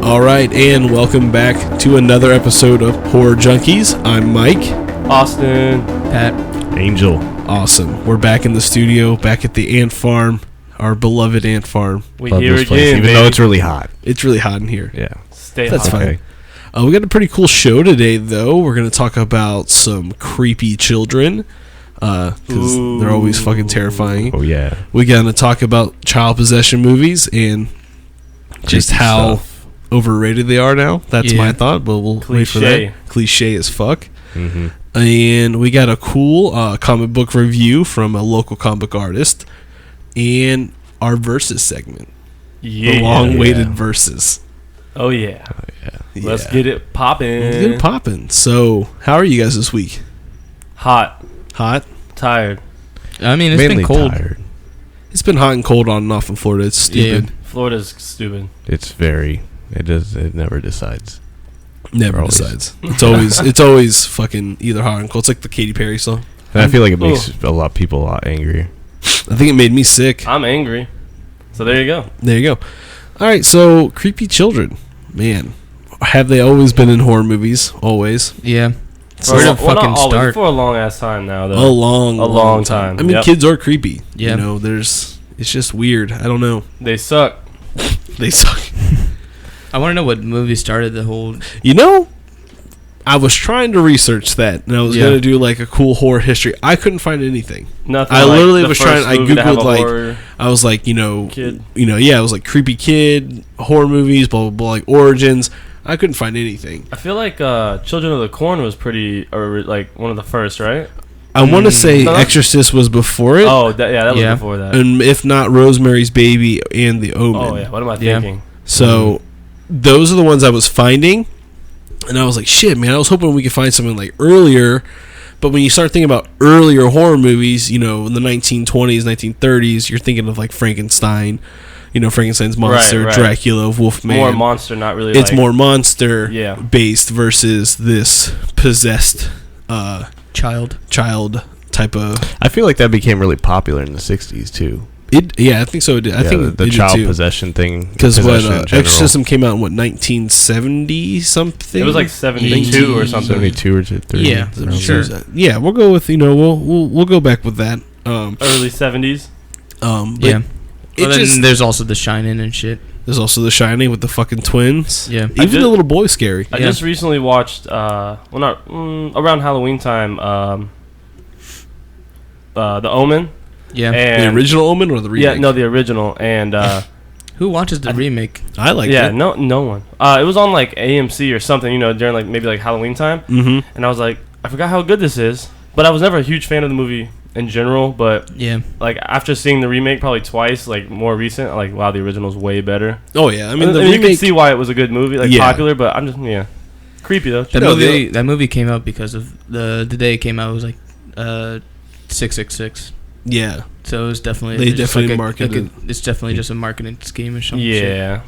All right, and welcome back to another episode of Horror Junkies. I'm Mike. Austin. Pat. Angel. Awesome. We're back in the studio, back at the ant farm, our beloved ant farm. We Love here this place, again, even baby. though it's really hot. It's really hot in here. Yeah. Stay That's hot. fine. We got a pretty cool show today, though. We're going to talk about some creepy children, because they're always fucking terrifying. Oh, yeah. We're going to talk about child possession movies and just Creepy how stuff. overrated they are now. That's Yeah. my thought, but we'll wait for Cliche. that. Cliche as fuck. Mm-hmm. And we got a cool comic book review from a local comic book artist, and our versus segment, Yeah. the long-awaited versus. Oh, yeah. Yeah. Let's get it popping. Let's get it popping. So, how are you guys this week? Hot. Hot? Tired. I mean, it's Mainly been cold. tired. It's been hot and cold on and off in Florida. It's stupid. Florida's stupid. It's very... It never decides. Never Always. decides. It's always fucking either hot and cold. It's like the Katy Perry song. And I feel like it makes people a lot angrier. I think it made me sick. I'm angry. So there you go. There you go. All right, so creepy children, man, have they always been in horror movies? Always. Yeah. For Where a to lo- well, not fucking always, start? For a long ass time now, though. A long time. I mean, Yep. kids are creepy. Yeah. You know, it's just weird. I don't know. They suck. They suck. I want to know what movie started the whole. You know, I was trying to research that, and I was Yeah. gonna do like a cool horror history. I couldn't find anything. Nothing. I like literally the was first trying. I movie to have googled a like horror I was like, kid. I was like creepy kid horror movies, blah blah blah, like origins. I couldn't find anything. I feel like Children of the Corn was pretty, or like one of the first, right? I want to say No. Exorcist was before it. Oh, that was Yeah. before that. And if not, Rosemary's Baby and The Omen. Oh yeah. What am I Yeah. thinking? So those are the ones I was finding, and I was like, shit, man. I was hoping we could find something like earlier, but when you start thinking about earlier horror movies, in the 1920s, 1930s, you're thinking of like Frankenstein, Frankenstein's monster, right. Dracula, Wolfman. More monster, not really. It's like, more monster Yeah. based versus this possessed Child. child type of. I feel like that became really popular in the 60s, too. Yeah, I think so. I think the it did child too. possession thing. Because possession in general. Exorcism came out in 1970 something. It was like 72 or something. 72 or 30. Yeah, around sure. there. Yeah, we'll go with we'll go back with that. Early 70s. But Yeah. it Well, just then there's also The Shining and shit. there's also The Shining with the fucking twins. Yeah. Even just- the little boy's scary. I Yeah. just recently watched, around Halloween time, The Omen. Yeah. And The original Omen or the remake? Yeah, no, the original. And Who watches the remake? I like yeah, it. no one. It was on like AMC or something, during like maybe like Halloween time. Mm-hmm. And I was like, I forgot how good this is. But I was never a huge fan of the movie in general. But Yeah. like after seeing the remake probably twice, like more recent, like wow, the original's way better. Oh yeah, I mean And the you can remake. see why it was a good movie, like Yeah. popular. But I'm just creepy though. That movie came out because of the day it came out. It was like 666. Yeah. So it was definitely They just definitely like marketed. it's definitely just a marketing scheme or something. Shit. Yeah.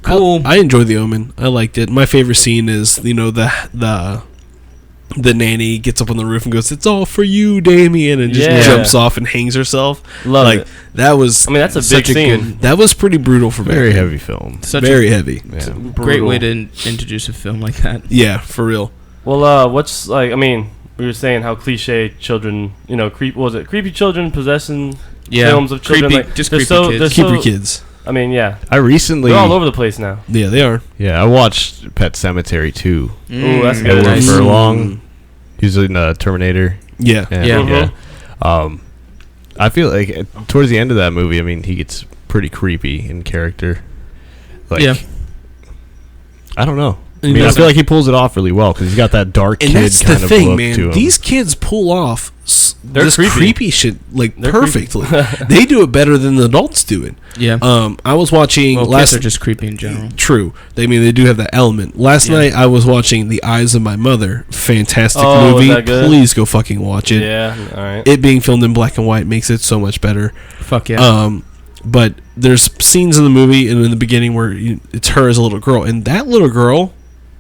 Cool. I enjoy the Omen. I liked it. My favorite scene is the nanny gets up on the roof and goes, "It's all for you, Damien," and just Yeah. jumps off and hangs herself. Love like it. that was. I mean, that's a such big scene. good. That was pretty brutal for Very back then. heavy film. Such Very a heavy. Yeah. great way Brutal. to introduce a film like that. Yeah, for real. Well, what's like? I mean, we were saying how cliche children, creepy children possessing films of children. Creepy, Like, just they're creepy so, kids. they're Keep so- your kids. I mean, yeah, I recently... they're all over the place now. Yeah, they are. Yeah, I watched Pet Sematary 2. Ooh, that's good. Edward Nice. Furlong. He's in Terminator. Yeah. Yeah. Yeah. Mhm. I feel like towards the end of that movie, I mean, he gets pretty creepy in character. Like, Yeah. I don't know. I And mean, I that's- feel like he pulls it off really well because he's got that dark And kid that's kind the of thing, look man. to him. These kids pull off They're this creepy. creepy shit like They're perfectly. They do it better than the adults do it. Yeah. I was watching Well, last. kids are just creepy in general. True. They do have that element. Last Yeah. night I was watching The Eyes of My Mother. Fantastic Oh, was movie. that good? Please go fucking watch it. Yeah, all right. It being filmed in black and white makes it so much better. Fuck yeah. But there's scenes in the movie and in the beginning where it's her as a little girl, and that little girl,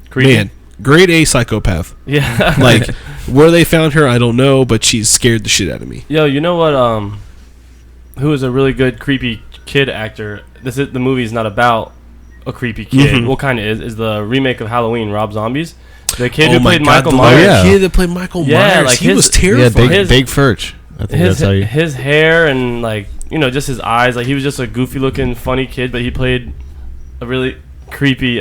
Creepy. man, grade A psychopath. Yeah. Like where they found her, I don't know, but she's scared the shit out of me. Yo, you know what? Who is a really good creepy kid actor? The movie's not about a creepy kid. Mhm. Well, kind of is the remake of Halloween, Rob Zombies. The kid Oh who my played God, Michael the Myers. yeah. kid that played Michael Yeah, Myers, like he his- was Yeah, terrifying. Big Furch. I think His that's how you. his hair and like just his eyes, like he was just a goofy looking funny kid, but he played a really creepy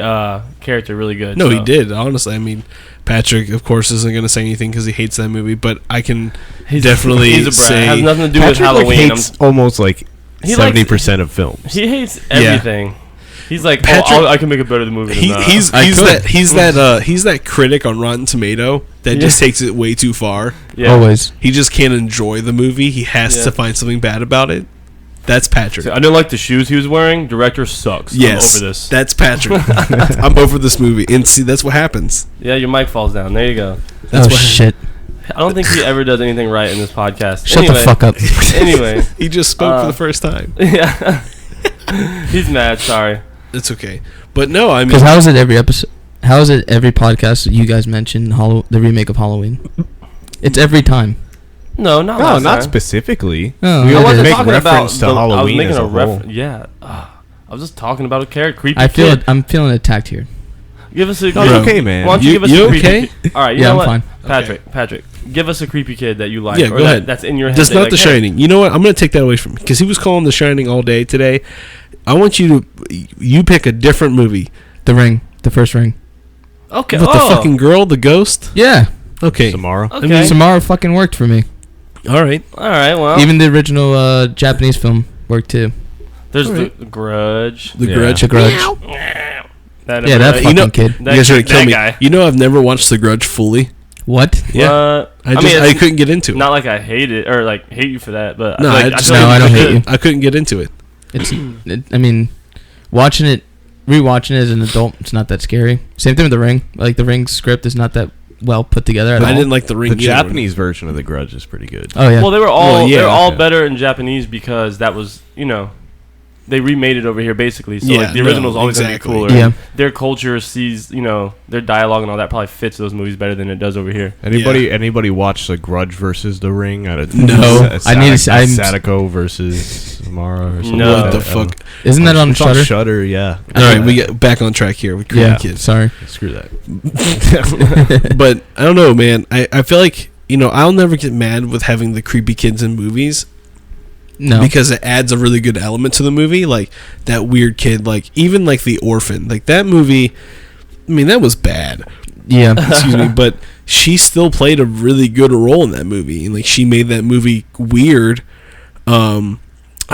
character really good. No, so. he did. Honestly, I mean, Patrick, of course, isn't going to say anything because he hates that movie. But I can definitely he's a brat. say It has nothing to do with Patrick Halloween. hates almost like He 70% of films. He hates everything. He's like, Patrick- I can make a better movie than that. he's that critic on Rotten Tomato that Yeah. just takes it way too far. yeah. Always. He just can't enjoy the movie. He has Yeah. to find something bad about it. That's Patrick. I didn't like the shoes he was wearing. Director sucks. Yes, I'm over this. that's Patrick. I'm over this movie, and see, that's what happens. Yeah, your mic falls down. There you go. That's Oh what shit! I don't think he ever does anything right in this podcast. Shut the fuck up. Anyway, He just spoke for Uh, the first time. yeah. He's mad. Sorry. It's okay, but no, I mean, Because how is it every episode? How is it every podcast that you guys mention the remake of Halloween? It's every time. No, not No, last not time. specifically. Oh, we I I always wasn't make talking about reference to I was Halloween making as a whole. Yeah. I was just talking about a character. Creepy I feel kid. it. I'm feeling attacked here. Give us a. No, it's Bro. okay, man. Why don't you, give us You a creepy okay? kid? All right. You Yeah, know I'm what? fine. Patrick, give us a creepy kid that you like. Yeah, or go ahead. That's in your head. That's that not you're The like, hey. Shining. You know what? I'm going to take that away from him because he was calling The Shining all day today. I want you to pick a different movie. The Ring. The first Ring. Okay. With the fucking girl, the ghost. Yeah. Okay, Samara. Okay. Samara fucking worked for me. all right. All right. Well, Even the original Japanese film worked too. there's Alright. the Grudge. The Yeah. Grudge. The Grudge. That Yeah, that you fucking know, kid. You guys are gonna kill that me. guy. You know, I've never watched The Grudge fully. What? Yeah, I it's couldn't get into it. not like I hate it or like hate you for that, but No, I, feel like, I just feel like No, I don't hate could- you. I couldn't get into it. It's. I mean, rewatching it as an adult, it's not that scary. Same thing with The Ring. Like the Ring script is not that well put together at But all. I didn't like The Ring. The either. Japanese version of The Grudge is pretty good. Oh yeah. Well, they were all Well, yeah. they're all Yeah. better in Japanese because that was they remade it over here basically. So Yeah, like the no, original's always exactly. gonna be cooler. Yeah. And their culture sees their dialogue and all that probably fits those movies better than it does over here. Anybody watch The Grudge versus The Ring? No. I need to see- I'm- Sadako versus Samara or something. No. What the I don't fuck? Isn't that on It's Shudder? Shudder, yeah. All right, we get back on track here with creepy Yeah. kids. Sorry. Screw that. But I don't know, man. I feel like I'll never get mad with having the creepy kids in movies No. because it adds a really good element to the movie. Like that weird kid, like even like The Orphan, like that movie. I mean, that was bad. Yeah. Excuse me, but she still played a really good role in that movie, and like she made that movie weird.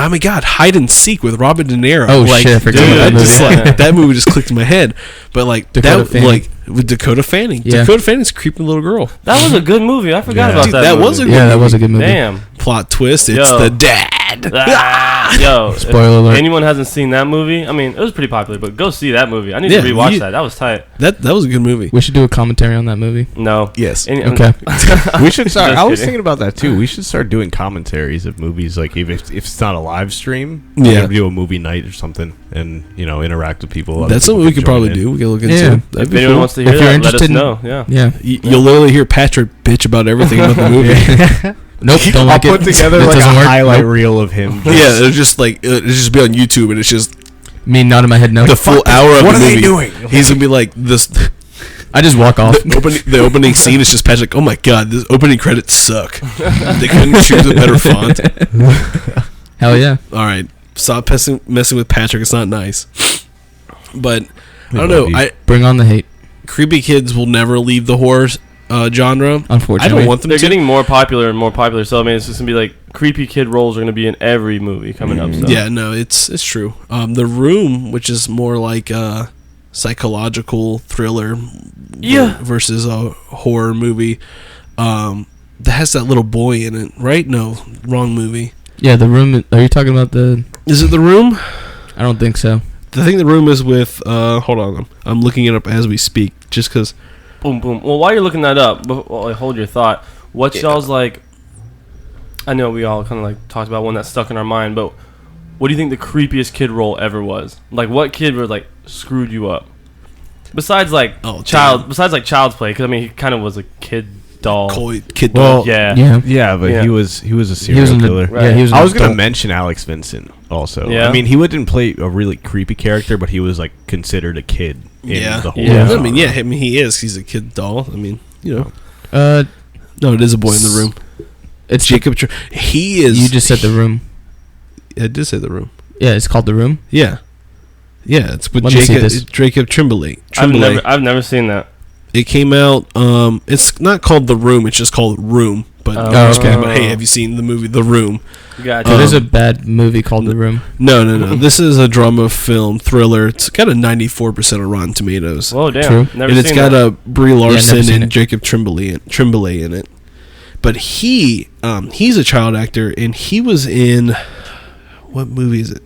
Oh my God, Hide and Seek with Robert De Niro. Oh, like, shit, I forgot dude, about that just, movie. like, that movie just clicked in my head. But like Dakota that, Fanning. like with Dakota Fanning. Yeah. Dakota Fanning's a creepy little girl. That was a good movie. I forgot Yeah. about Dude, that. that movie. was a Yeah, that was a good movie. Damn. Plot twist. It's Yo. the dad. Yo, Spoiler alert. if anyone hasn't seen that movie, I mean, it was pretty popular, but go see that movie. I need Yeah, to rewatch you- that. That was tight. That was a good movie. We should do a commentary on that movie. No. Yes. Okay. We should start. Just I was kidding. thinking about that too. We should start doing commentaries of movies, like if it's not a live stream, Yeah. we could do a movie night or something, and interact with people. Other That's people something we can could probably join in. do. We can look into. Yeah. That'd If be anyone cool. wants to hear If you're that, let us interested in- know. Yeah. Yeah. You'll literally hear Patrick bitch about everything about the movie. Nope. Don't I'll like it. put together It like a doesn't work. highlight Nope. reel of him. Yeah, it'll just be on YouTube, and it's just Me nodding my head no. the full hour of what the are movie. they doing? He's gonna be like this. I just walk off. The opening scene is just Patrick. Oh my God, this opening credits suck. They couldn't choose a better font. Hell yeah. All right, stop messing with Patrick. It's not nice. But I don't love know. you. Bring on the hate. Creepy kids will never leave the horror genre. Unfortunately. I don't want them They're to. getting more popular and more popular. So I mean, it's just gonna be like creepy kid roles are gonna be in every movie coming up. So. Yeah, no, it's true. The Room, which is more like a psychological thriller, Yeah. versus a horror movie, that has that little boy in it, right? No, wrong movie. Yeah, The Room. Are you talking about the? Is it The Room? I don't think so. I think The Room is with. Hold on, I'm looking it up as we speak, just because. Boom, boom. Well, while you're looking that up, hold your thought. What's y'all's like? I know we all kind of like talked about one that stuck in our mind, but what do you think the creepiest kid role ever was? Like, what kid was like screwed you up? Besides like Oh, Child's Play, because I mean he kind of was a kid doll. Kid Well, doll. Yeah. Yeah, but Yeah. he was a He was serial in the, killer. Right. yeah, he was. I an was gonna adult. mention Alex Vincent also. Yeah? I mean, he wouldn't play a really creepy character, but he was like considered a kid in Yeah. the whole. Yeah. I genre. mean, yeah, he is. He's a kid doll. I mean, you know. No, it is a boy in the room. it's Jacob. He is. You just said the room. I did say the room. Yeah, it's called The Room. Yeah. Yeah, it's with Let me see this. Jacob Tremblay. I've never seen that. It came out. It's not called The Room. It's just called Room. But Oh, we're just okay. talking about, hey, have you seen the movie The Room? Gotcha. There's a bad movie called The Room. No. This is a drama film thriller. It's got a 94% of Rotten Tomatoes, Whoa, damn. True. Never and it's seen got that. a Brie never Larson seen and it. Jacob Tremblay in it. But he's a child actor, and he was in what movie is it?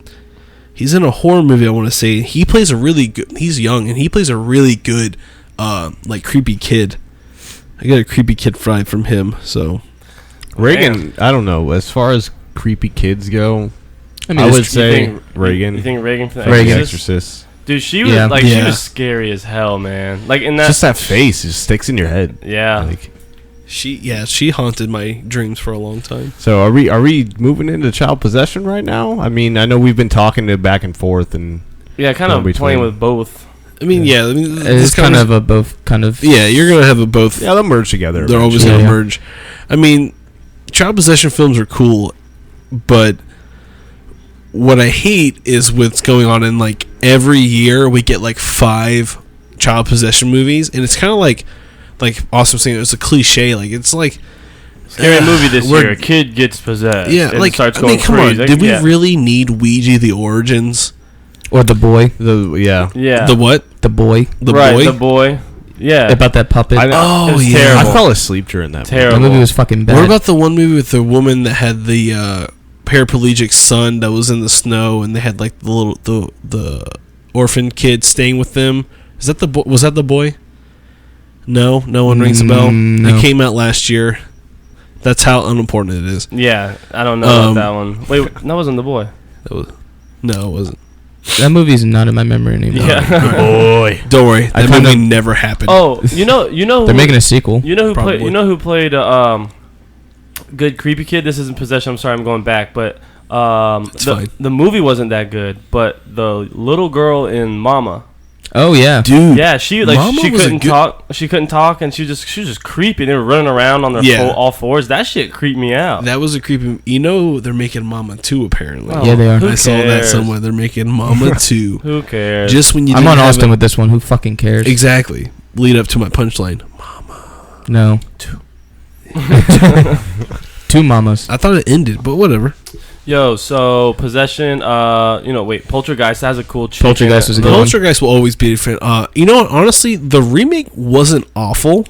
He's in a horror movie. I want to say he plays a really good. He's young, and he plays a really good, like creepy kid. I got a creepy kid vibe from him. So Reagan. I don't know. As far as creepy kids go, I I mean, would it's- say Reagan. You think Reagan from the Reagan. Exorcist? Exorcist. Dude, she was Yeah. she Yeah. was scary as hell, man. Like in that. Just that face just sticks in your head. Yeah. Like, she haunted my dreams for a long time. so are we moving into child possession right now? I mean, I know we've been talking to back and forth, and Yeah, kind Go of between. playing with both. I mean, yeah. I mean, it's this kind of a both kind of. yeah. You're gonna have a both. yeah, they'll merge together. They're always Yeah, going to yeah. merge. I mean, child possession films are cool, but what I hate is what's going on in like every year we get like 5 child possession movies, and it's kind of like Austin was saying, it's a cliche. Like it's like Scary movie this we're- year. A kid gets possessed. yeah, and like starts I going mean, come crazy. on, did we Yeah. really need Ouija the Origins? Or The Boy. Yeah. The what? The Boy. The right, boy? The boy. Yeah. About that puppet. Oh It was yeah. terrible. I fell asleep during that. Terrible. the movie was fucking bad. What about the one movie with the woman that had the paraplegic son that was in the snow, and they had like the orphan kid staying with them? Is that the was that the boy? No one rings a bell. No. It came out last year. That's how unimportant it is. Yeah, I don't know about that one. Wait, that wasn't The Boy. No, it wasn't. That movie's not in my memory anymore. Yeah. Boy, Don't worry, I that kinda- movie never happened. Oh, you know They're who, making a sequel. you know who played Probably. you know who played good creepy kid. This isn't Possession. I'm sorry, I'm going back, but It's fine. the movie wasn't that good. But the little girl in Mama, Oh yeah. Dude, yeah, she Mama she was a couldn't good- talk. She couldn't talk, and she was just creepy. They were running around on their Yeah. all fours. That shit creeped me out. that was a creepy. You know they're making Mama 2 apparently. Oh, Yeah, they are. who I saw that cares? somewhere. They're making Mama 2. Who cares? Just when you I'm didn't on have Austin it- with this one. Who fucking cares? exactly lead up to my punchline. No. Two mamas. I thought it ended, but whatever. Yo, so Possession. Wait, Poltergeist has a cool chick. Poltergeist in was it. a good one. Poltergeist will always be a fan. You know what? Honestly, the remake wasn't awful.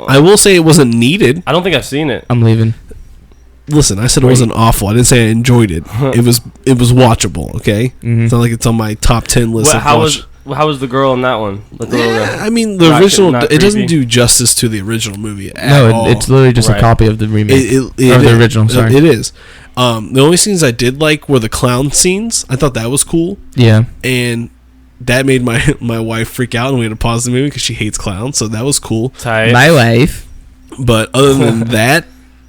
I will say it wasn't needed. I don't think I've seen it. I'm leaving. Listen, I said it wasn't awful. I didn't say I enjoyed it. It was watchable. Okay, Mhm. it's not like it's on my top 10 list. What, of how watch- was the girl in that one? Like the little Yeah, guy? I mean, the Not- original. not It doesn't creepy. do justice to the original movie at No, all. it's literally just Right. a copy of the remake. It or the is. original, sorry. It is. The only scenes I did like were the clown scenes. I thought that was cool, Yeah. and that made my my wife freak out, and we had to pause the movie because she hates clowns. So that was cool. Tight. My wife. But other than that,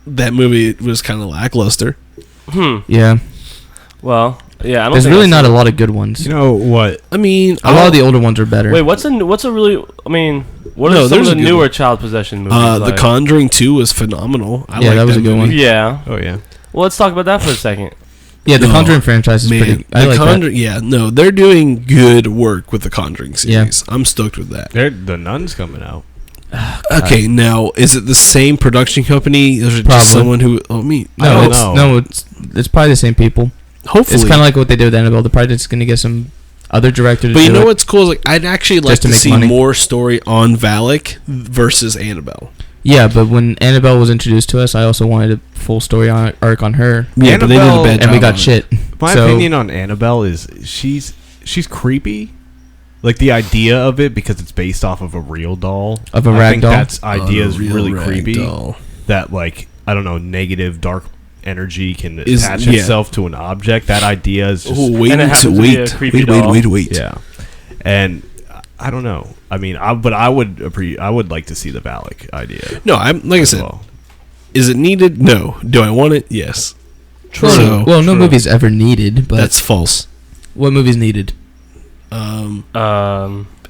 that movie was kind of lackluster. Yeah. Well, yeah. I don't. There's think really I've not a seen lot of good ones. you know what? I mean, A lot of the older ones are better. it. Wait, what's a really? I mean, what are No, some of there's the a good newer one. child possession movies? The like? Conjuring 2 was phenomenal. I Yeah, liked that was a good movie. one. Yeah. Oh yeah. Well, let's talk about that for a second. Yeah, the No, Conjuring franchise is Man, pretty. I the like that. Conjuring, yeah, no, they're doing good work with the Conjuring series. I'm stoked with that. The Nun's coming out. Okay, now is it the same production company? Or is it Probably. just someone who? I mean, I No, don't it's know. no, it's probably the same people. hopefully. It's kind of like what they did with Annabelle. They're probably just gonna get some other director to But you do know it. what's cool? Is like I'd actually like Just to to make see money. more story on Valak versus Annabelle. Yeah, but when Annabelle was introduced to us, I also wanted a full story arc on her, Yeah, but they did a Annabelle- bad job. and we got on it. shit. My So- opinion on Annabelle is she's creepy. Like the idea of it, because it's based off of a real doll. Of a I rag think doll? That's idea is Unreal really rag creepy. doll. That like I don't know, negative dark energy can Is- attach yeah. itself to an object. That idea is just Oh, wait, And it wait, happens to be a wait, creepy wait, wait, doll. wait, wait. yeah. And I don't know. I mean, I would like to see the Valak idea. No, I'm like I as said. well. Is it needed? No. Do I want it? Yes. Well, no True. movie's ever needed, but That's false. what movie's needed?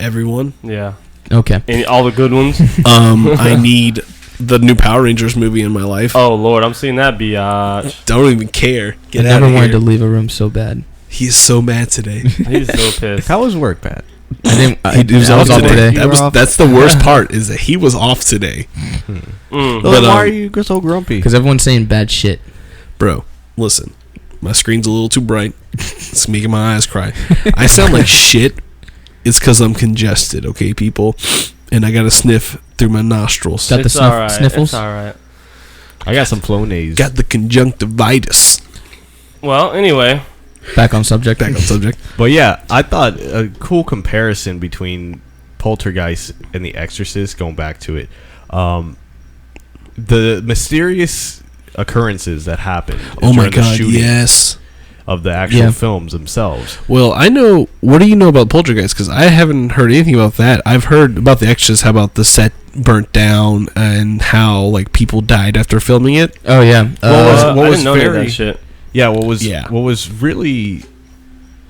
Everyone. Yeah. Okay. All the good ones. I need the new Power Rangers movie in my life. Oh Lord, I'm seeing that biatch. Don't even care. Get I out never of wanted here. to leave a room so bad. He's so mad today. He's so pissed. How was work, Pat? I didn't. He was I off was off today. today. That's the worst part is that he was off today, Mm. But, why are you so grumpy? Because everyone's saying bad shit. bro. Listen, my screen's a little too bright. It's making my eyes cry. I sound like shit. It's because I'm congested, okay, people, and I gotta sniff through my nostrils. Got the It's alright. sniffles? It's alright. I got some Flonase. Got the conjunctivitis. Well, anyway, Back on subject. Back on subject. But yeah, I thought a cool comparison between Poltergeist and The Exorcist, going back to it, the mysterious occurrences that happened Oh my during the god, shooting yes. of the actual Yeah. films themselves. Well, I know. What do you know about Poltergeist? Because I haven't heard anything about that. I've heard about The Exorcist, how about the set burnt down and how like people died after filming it. Oh yeah. What was- I was didn't know any of very- that shit. Yeah, what was Yeah. really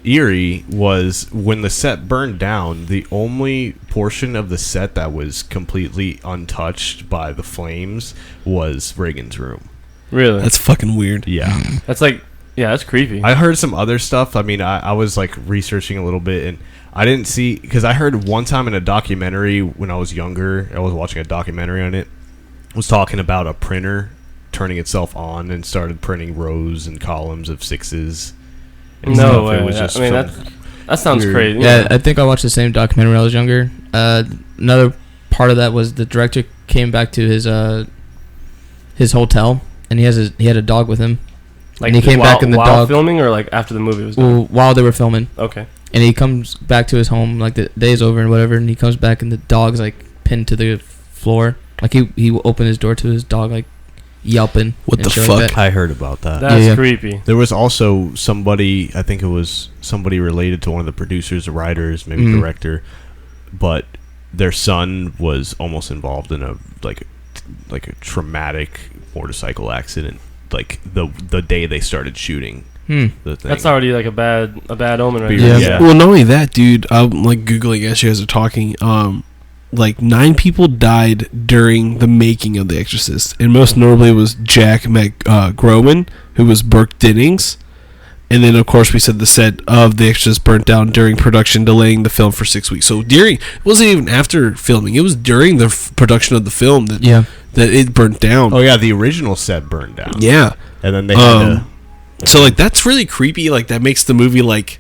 eerie was when the set burned down, the only portion of the set that was completely untouched by the flames was Reagan's room. Really? That's fucking weird. Yeah. That's like, yeah, that's creepy. I heard some other stuff. I mean, I was like researching a little bit, and I didn't see, because I heard one time in a documentary when I was younger, I was watching a documentary on it, was talking about a printer turning itself on and started printing rows and columns of sixes. And No stuff. way. It was just I mean, some that sounds weird- crazy. Yeah, I think I watched the same documentary when I was younger. Another part of that was the director came back to his hotel, and he had a dog with him. Like and he came back in the while dog filming or like after the movie was done. well, while they were filming, Okay. and he comes back to his home like the day's over and whatever, and he comes back and the dog's like pinned to the floor. Like he opened his door to his dog like yelping. What and the shit like fuck? that. I heard about that. That's yeah. creepy. There was also somebody, I think it was somebody related to one of the producers, the writers, maybe Mhm. director, but their son was almost involved in a traumatic motorcycle accident, like the day they started shooting the thing. That's already like a bad omen right Yeah. there. Yeah. Well, not only that, dude. I'm like googling as you guys are talking. Like 9 people died during the making of The Exorcist, and most notably was Jack Groman, who was Burke Dennings, and then of course we said the set of The Exorcist burnt down during production, delaying the film for 6 weeks. So it wasn't even after filming; it was during the production of the film that it burnt down. Oh yeah, the original set burned down. Yeah. And then they had to, So like that's really creepy. Like that makes the movie like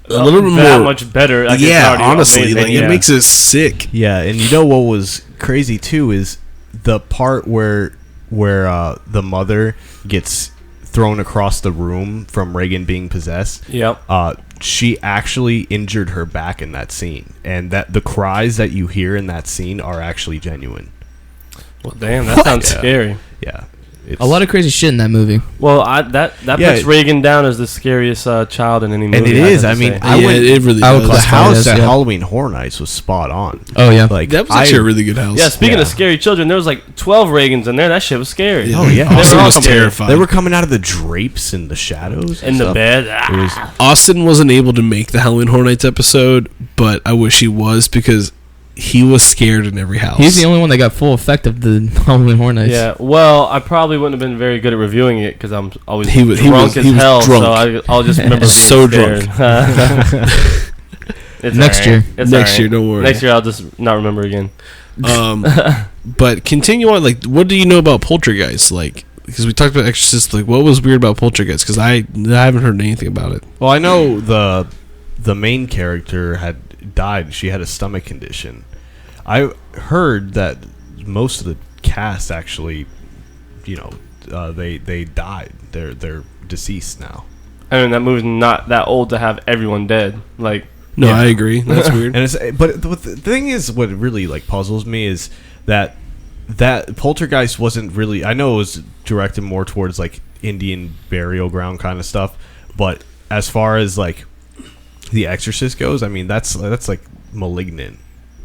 a little bit that more much better. Like, it's yeah, already honestly, amazing, like yeah. it makes it sick. yeah, and you know what was crazy too is the part where the mother gets thrown across the room from Reagan being possessed. Yep. She actually injured her back in that scene, and that the cries that you hear in that scene are actually genuine. Well, damn, that sounds Yeah. scary. Yeah, it's, A lot of crazy shit in that movie. Well, that Yeah. puts Reagan down as the scariest child in any movie. and it I'd is. have I to mean, say. I Yeah, went, it really I would does. the classify it house as, at yeah. Halloween Horror Nights was spot on. Oh yeah. Like That was actually a really good house. yeah, speaking Yeah. of scary children, there was like 12 Reagans in there. That shit was scary. Oh, yeah. They Austin were all was scary. terrified. They were coming out of the drapes and the shadows and In the stuff. bed. It was Austin wasn't able to make the Halloween Horror Nights episode, but I wish he was because he was scared in every house. He's the only one that got full effect of the Halloween Horror Nights. Yeah, well, I probably wouldn't have been very good at reviewing it because I'm always He was- drunk he as was hell. drunk. So I'll just remember being So scared. It's Next alright. year. It's Next alright. year, don't worry. Next year, I'll just not remember again. But continue on. Like, what do you know about Poltergeist? Like, because we talked about Exorcist. Like, what was weird about Poltergeist? Because I haven't heard anything about it. well. I know the main character had died. She had a stomach condition. I heard that most of the cast actually, they died. They're deceased now. I mean, that movie's not that old to have everyone dead. Like, No, Yeah. I agree. That's weird. And the thing is, what really like puzzles me is that Poltergeist wasn't really. I know it was directed more towards like Indian burial ground kind of stuff, but as far as like The Exorcist goes, I mean that's like Malignant.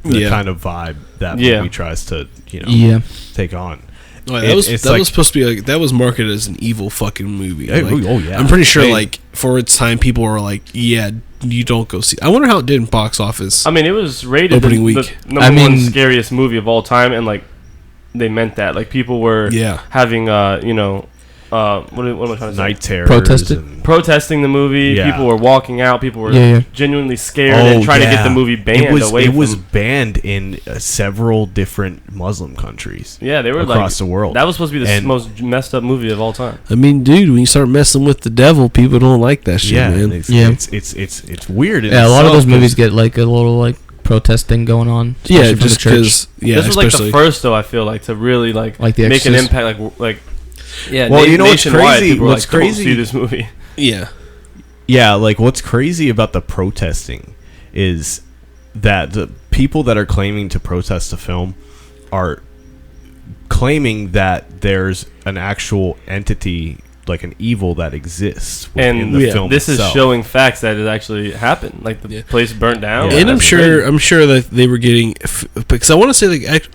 The Yeah. kind of vibe that Yeah. movie tries to, Yeah. take on. Oh, It's that like- was supposed to be like that was marketed as an evil fucking movie. Oh, Like, oh, yeah. I'm pretty sure Hey. like for its time people were like, yeah, you don't go see. I wonder how it did in box office. I mean, it was rated Opening the week. number I one mean- scariest movie of all time, and like they meant that. Like people were Yeah. having what am I trying to say? Night terrors. Protested? and- Protesting the movie. Yeah. People were walking out. People were Yeah, yeah. genuinely scared and trying to get the movie banned It was, away it from. was banned in several different Muslim countries. Yeah, they were across like, the world. That was supposed to be the And- most messed up movie of all time. I mean, dude, when you start messing with the devil, people don't like that shit, Yeah, man. and it's, Yeah. it's weird. in Yeah, a lot of itself those movies 'cause- get like a little like protest thing going on. Yeah, especially from just the church. because. Yeah, this was like the especially- first, though. I feel like to really like Like The make an Exorcist. impact. Like yeah. Well, you know what's nationwide, crazy? People were What's like, don't crazy- see this movie. Yeah, Yeah, like what's crazy about the protesting is that the people that are claiming to protest the film are claiming that there's an actual entity, like an evil that exists within And the yeah, film. This itself. is showing facts that it actually happened. Like the Yeah. place burnt down. Yeah, and I'm that's sure that they were getting because I want to say like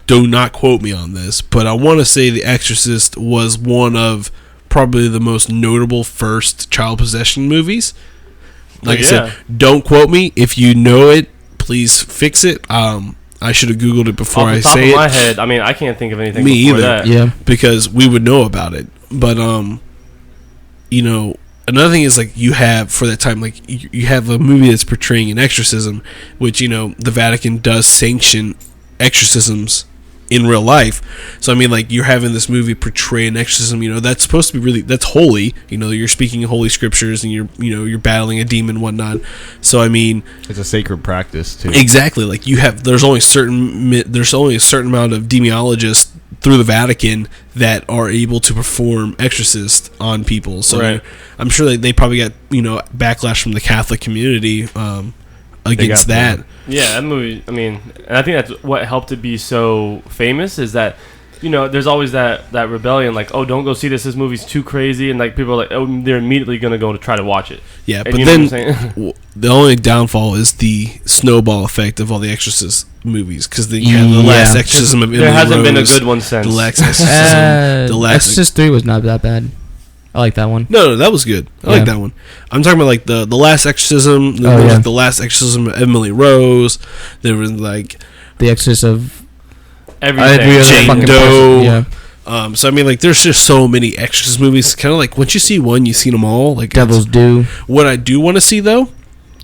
do not quote me on this, but I want to say The Exorcist was one of probably the most notable first child possession movies. Like I said, don't quote me. If you know it, please fix it. I should have Googled it before Off I the top say of my it head, I mean, I can't think of anything Me before either. that. Yeah. because we would know about it. But you know, another thing is like you have for that time like you have a movie that's portraying an exorcism, which you know the Vatican does sanction exorcisms in real life. So I mean, like you're having this movie portray an exorcism. You know, that's supposed to be really that's holy. You know, you're speaking holy scriptures and you're battling a demon and whatnot. So I mean, It's a sacred practice too. exactly like you have there's only a certain amount of demoniologists through the Vatican that are able to perform exorcist on people. So Right. I'm sure that they probably got backlash from the Catholic community against got that. banned. Yeah, that movie. I mean, and I think that's what helped it be so famous is that, there's always that rebellion, like, oh, don't go see this. This movie's too crazy, and like people are like, oh, they're immediately gonna go to try to watch it. Yeah, And but you know then what I'm saying? the only downfall is the snowball effect of all the Exorcist movies because the last Yeah. Exorcism of Emily There hasn't been a Rose, good one since. The last Exorcism, the last Exorcist 3 was not that bad. I like that one. No, that was good. I Yeah. like that one. I'm talking about like the last Exorcism. Oh, yeah. The last Exorcism of Emily Rose. There was like The Exorcist of Everything. every other Jane fucking Doe. person. Yeah. so I mean like there's just so many Exorcist movies. Kind of like once you see one, you've seen them all. Like Devil's Due. what I do want to see though,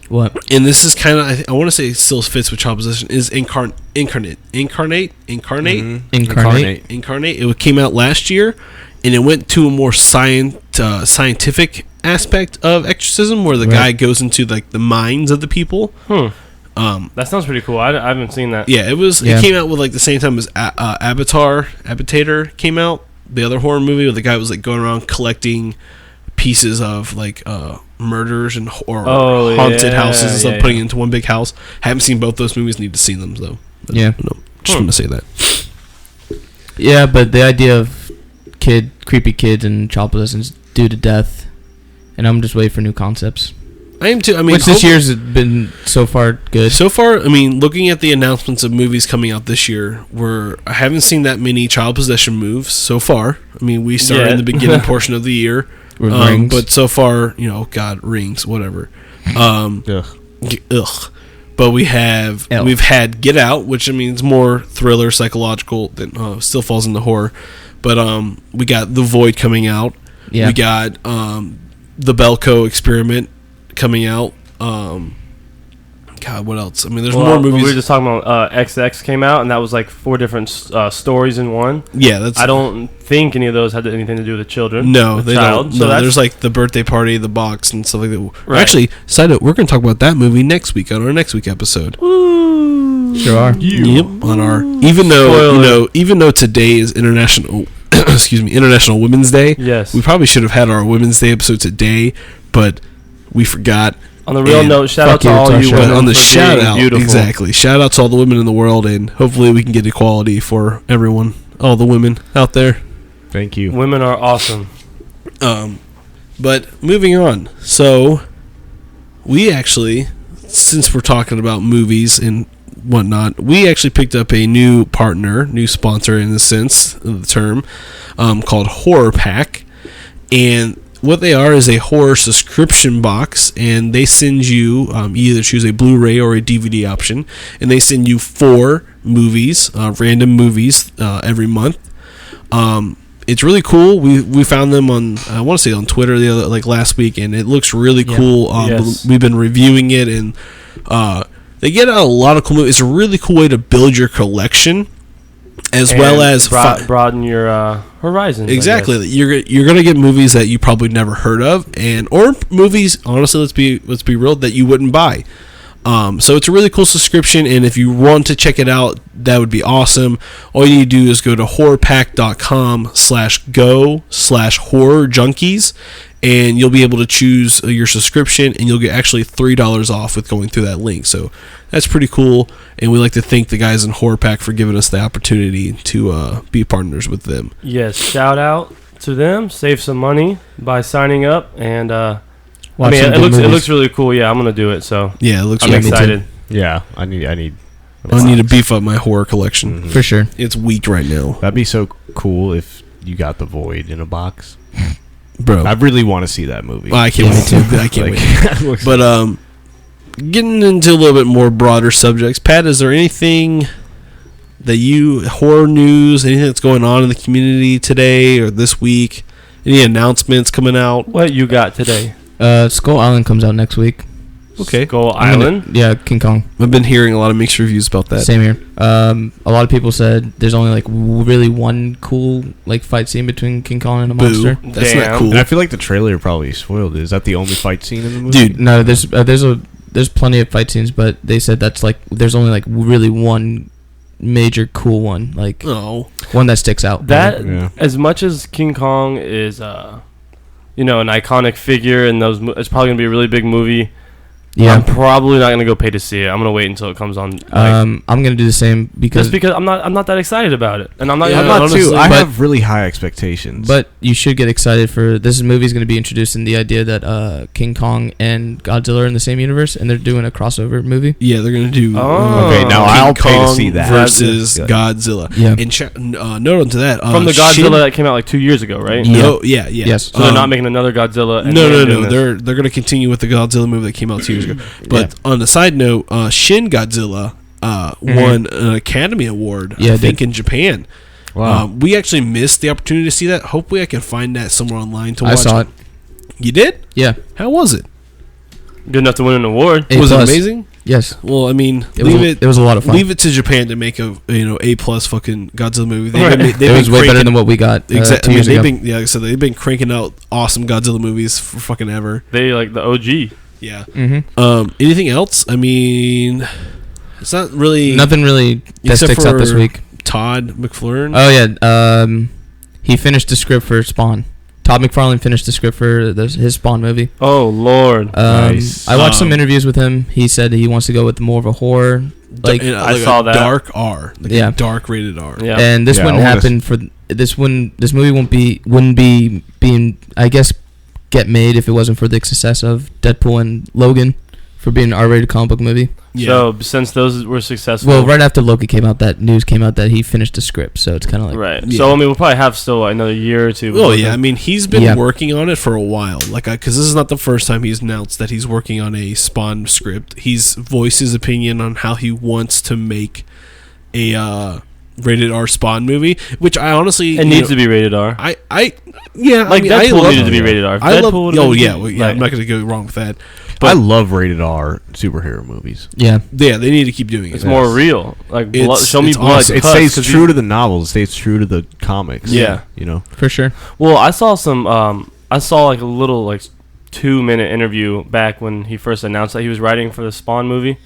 What? and this is kind of I want to say it still fits with child possession is Incarnate. Mhm. Incarnate. It came out last year, and it went to a more scientific aspect of exorcism, where the Right. guy goes into like the minds of the people. That sounds pretty cool. I haven't seen that. Yeah, it was. Yeah. It came out with like the same time as Abatator came out, the other horror movie where the guy was like going around collecting pieces of like murders and or Oh, haunted yeah, houses and stuff, yeah, putting yeah. it into one big house. Haven't seen both those movies. Need to see them though. But, Yeah. no, just want to say that. Yeah, but the idea of creepy kids and child possessions due to death, and I'm just waiting for new concepts. I am too. I mean, Which this year's been so far good. So far, I mean, looking at the announcements of movies coming out this year, I haven't seen that many child possession moves so far. I mean, we started Yeah. in the beginning portion of the year, With Rings. but so far, God, Rings, whatever. Ugh. Ugh. But we've had Get Out, which I mean is more thriller, psychological, than still falls into horror. But we got The Void coming out. Yeah. We got the Belko Experiment coming out. God, what else? I mean, there's more movies. We were just talking about XX came out, and that was like 4 different stories in one. Yeah, that's. I don't think any of those had anything to do with the children. No, the they child. don't. So No, that's, there's like the birthday party, the box, and stuff like that. Right. Actually, side note, we're going to talk about that movie next week on our next week episode. Sure are. Yep, on our even though today is International International Women's Day. Yes. We probably should have had our Women's Day episode today, but we forgot. On the real And note, shout out fuck to you, all it's you our show. women But on the for shout being out, beautiful. exactly. Shout out to all the women in the world, and hopefully we can get equality for everyone, all the women out there. Thank you. Women are awesome. But moving on, so we actually since we're talking about movies and whatnot, we actually picked up a new partner, new sponsor in the sense of the term, called Horror Pack. And what they are is a horror subscription box, and they send you, you either choose a Blu-ray or a DVD option, and they send you 4 movies, random movies, every month. It's really cool. We found them on, I want to say on Twitter last week, and it looks really cool. Yes. We've been reviewing it, and they get a lot of cool movies. It's a really cool way to build your collection, as And well as broaden your horizons. I exactly. guess. You're gonna get movies that you probably never heard of, or movies. Honestly, let's be real, that you wouldn't buy. So it's a really cool subscription, and if you want to check it out, that would be awesome. All you need to do is go to horrorpack.com/go/horror-junkies, and you'll be able to choose your subscription, and you'll get actually $3 off with going through that link. So that's pretty cool, and we like to thank the guys in Horror Pack for giving us the opportunity to be partners with them. Yes, shout out to them. Save some money by signing up, and Watch some it good looks movies. really cool. Yeah, I'm gonna do it. So Yeah, it looks I'm really cool. excited. Yeah, I need. I need to beef up my horror collection. For sure. It's weak right now, That'd be so cool if you got The Void in a box. bro. I really want to see that movie. I can't wait to. I can't wait. But getting into a little bit more broader subjects, Pat, is there anything that horror news, anything that's going on in the community today or this week? Any announcements coming out? What you got today? Skull Island comes out next week. Okay, Skull I'm gonna- Island. Yeah, King Kong. I've been hearing a lot of mixed reviews about that. Same here. A lot of people said there's only like really one cool like fight scene between King Kong and a Boo. monster. That's Damn. not cool. And I feel like the trailer probably spoiled it. Is that the only fight scene in the movie? Dude, No, there's plenty of fight scenes, but they said that's like there's only like really one major cool one, like oh, one that sticks out. That Yeah. as much as King Kong is, an iconic figure, and it's probably gonna be a really big movie. Yeah. I'm probably not gonna go pay to see it. I'm gonna wait until it comes on. I'm gonna do the same Just because I'm not that excited about it, and I'm not. Yeah, I'm gonna, not honestly, too. I but- have really high expectations. But you should get excited for this movie is going to be introducing the idea that King Kong and Godzilla are in the same universe, and they're doing a crossover movie. yeah, they're gonna do. Oh. Okay, now King I'll pay to Kong see that. versus Yeah. Godzilla. Yeah. And note onto that from the Godzilla that came out like 2 years ago, right? No, yeah. Yes. So they're not making another Godzilla. And No. they're doing this. They're going to continue with the Godzilla movie that came out 2 years ago. But on the side note, Shin Godzilla won an Academy Award, Yeah, I it think, did. in Japan. wow. We actually missed the opportunity to see that. Hopefully, I can find that somewhere online to watch. I saw it. You did? Yeah. How was it? Good enough to win an award. A Was it plus. amazing? Yes. Well, I mean, It was a lot of fun. leave it to Japan to make a A+ fucking Godzilla movie. Right. It was way better than what we got 2 exactly. years ago. They've been cranking out awesome Godzilla movies for fucking ever. They like the OG. Yeah. Mm-hmm. Anything else? I mean, it's not really Nothing really that Except sticks out this for- week. Todd McFlurn. Oh yeah, he finished the script for Spawn. Todd McFarlane finished the script for his Spawn movie. Oh Lord. Nice. I watched some Um, interviews with him. He said he wants to go with more of a horror, like, I saw that. Dark R, like Yeah. a dark rated R. Yeah. and this Yeah, wouldn't I wanna happen for this. This movie wouldn't be being, I guess, get made if it wasn't for the success of Deadpool and Logan for being an R-rated comic book movie. Yeah. So since those were successful, Well, right after Loki came out, that news came out that he finished the script. So it's kind of like right. Yeah. So I mean, we'll probably have still another year or two. Oh before yeah, the- I mean he's been Yeah. working on it for a while. Because this is not the first time he's announced that he's working on a Spawn script. He's voiced his opinion on how he wants to make a rated R Spawn movie, which I honestly it needs to be rated R. yeah, Like I mean, I Deadpool love, needed to be rated R. If I love. Deadpool would've Oh been- yeah, well, yeah. right. I'm not going to go wrong with that. I love rated R superhero movies. yeah. Yeah, they need to keep doing it. It's more real. Like blood, It's- show me it's blood. awesome. It cuts, stays 'cause true to the novels. It stays true to the comics. Yeah. You know. For sure. Well, I saw some. I saw like a little like 2-minute interview back when he first announced that he was writing for the Spawn movie,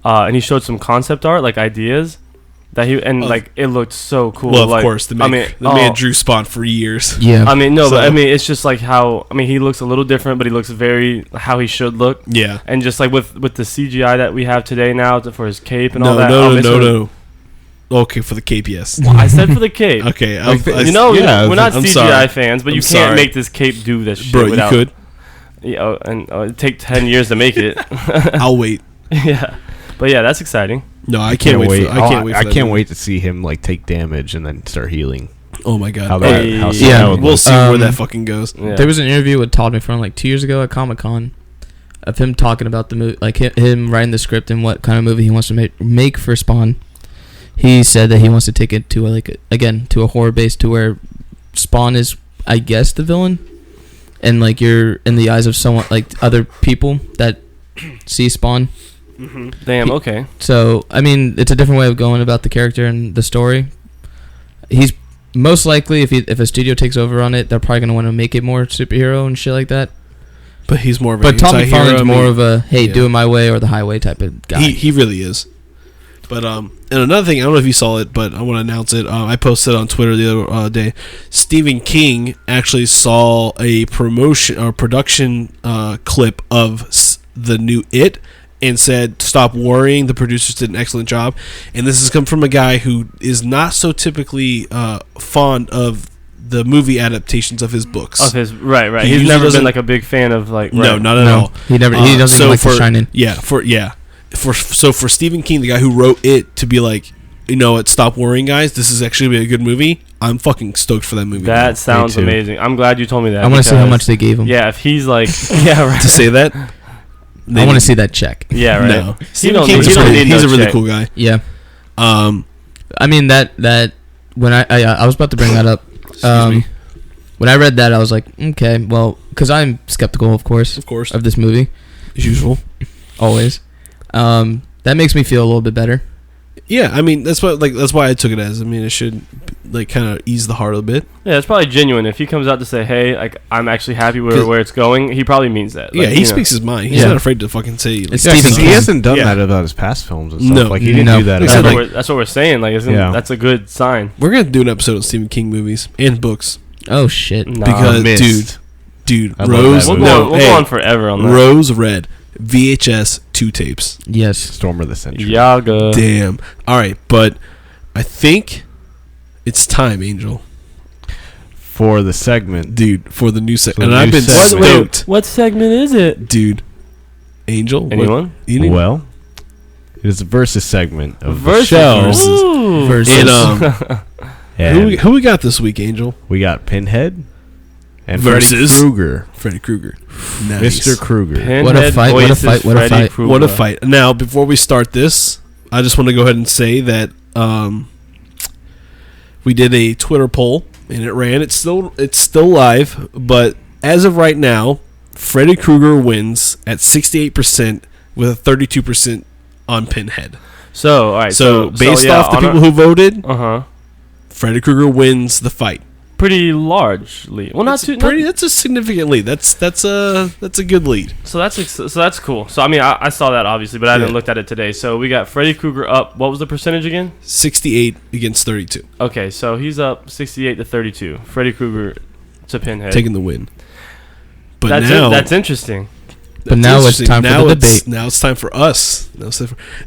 and he showed some concept art, like ideas that like it looked so cool. Well, of like, course, the man drew Spawn for years. Yeah. I mean, no, So- but I mean, it's just like how he looks a little different, but he looks very how he should look, Yeah. and just like with the CGI that we have today now for his cape and all No, that. no. Okay, for the cape, yes. I said for the cape. Okay, We're not I'm CGI sorry. fans, but I'm you sorry. can't make this cape do this shit bro, you without. could. And it'd take 10 years to make it. I'll wait. Yeah, but yeah, that's exciting. No, I can't wait. I can't wait. For I that can't movie. wait to see him like take damage and then start healing. Oh my god. How that? Hey. How Yeah, that would We'll look. see where Um, that fucking goes. Yeah. There was an interview with Todd McFarlane like 2 years ago at Comic-Con of him talking about the movie, like him writing the script and what kind of movie he wants to make for Spawn. He said that he wants to take it to to a horror base to where Spawn is, I guess, the villain, and like you're in the eyes of someone like other people that see Spawn. Damn. Okay. So I mean, it's a different way of going about the character and the story. He's most likely, if a studio takes over on it, they're probably gonna want to make it more superhero and shit like that. But he's more of But an Tom anti-hero. McFarlane's I more mean, of a hey, yeah. do it my way or the highway type of guy. He really is. But and another thing, I don't know if you saw it, but I want to announce it. I posted on Twitter the other day. Stephen King actually saw a promotion or production clip of the new It, and said, "Stop worrying. The producers did an excellent job." And this has come from a guy who is not so typically fond of the movie adaptations of his books. Of his right. He He's usually never doesn't- been like a big fan of like. No, right. not at no, all. he doesn't even like The Shining. For Stephen King, the guy who wrote It, to be like, you know what, stop worrying, guys. This is actually a good movie. I'm fucking stoked for that movie. now. That sounds too. amazing. I'm glad you told me that. I want to see how because- much they gave him. Yeah, if he's like, yeah, right. to say that. I want to see that check. Yeah, right. No, He Stephen don't King's need- he don't need he's no a really check. cool guy. Yeah, Um, I mean that when I was about to bring that up. me. When I read that, I was like, okay, well, because I'm skeptical, of course, of course, of this movie, as usual. always. That makes me feel a little bit better. Yeah, I mean that's why I took it as. I mean, it should like kind of ease the heart a bit. Yeah, it's probably genuine. If he comes out to say, "Hey, like I'm actually happy 'Cause- where it's going," he probably means that. Yeah, Like, he you know. speaks his mind. He's Yeah. not afraid to fucking say. Like, It's Yeah, 'cause Stephen he King. hasn't done Yeah. that about his past films and stuff. No. Like he didn't No. do that. He That's, said, about- like- that's what we're saying. Like, Yeah. that's a good sign. we're gonna do an episode of Stephen King movies and books Oh shit! Nah. because, Mist. dude, I love Rose. that we'll, movie. go, No, we'll hey, go on forever on that. Rose Red VHS 2 tapes. Yes. Storm of the Century. Yaga. Damn. All right, but I think it's time, Angel, For the segment. dude, for the new set. For And the I've new been segment. stoked, What segment is it? dude. Angel, what- Anyone? you need- Well, it is the versus segment of Versus. the show. Versus. Ooh. Versus. And And who we got this week, Angel? we got Pinhead and Versus. Freddy Krueger. Freddy Krueger. Nice. Mr. Krueger. Pinhead What a fight, what a voices fight, what a Freddy fight. Krueger. What a fight. Now, before we start this, I just want to go ahead and say that we did a Twitter poll and it ran. It's still live, but as of right now, Freddy Krueger wins at 68% with a 32% on Pinhead. So, all right. So, based yeah, off the on people who voted, Uh-huh. Freddy Krueger wins the fight. Pretty largely. Well, not That's too. pretty. That's a significant lead. That's a good lead. So that's cool. So I mean, I saw that obviously, but I haven't Yeah. looked at it today. So we got Freddy Krueger up. What was the percentage again? 68 against 32, Okay, so he's up 68 to 32. Freddy Krueger to Pinhead. taking the win. But that's now that's interesting. But now it's interesting. time for Now the it's- debate. Now it's time for us.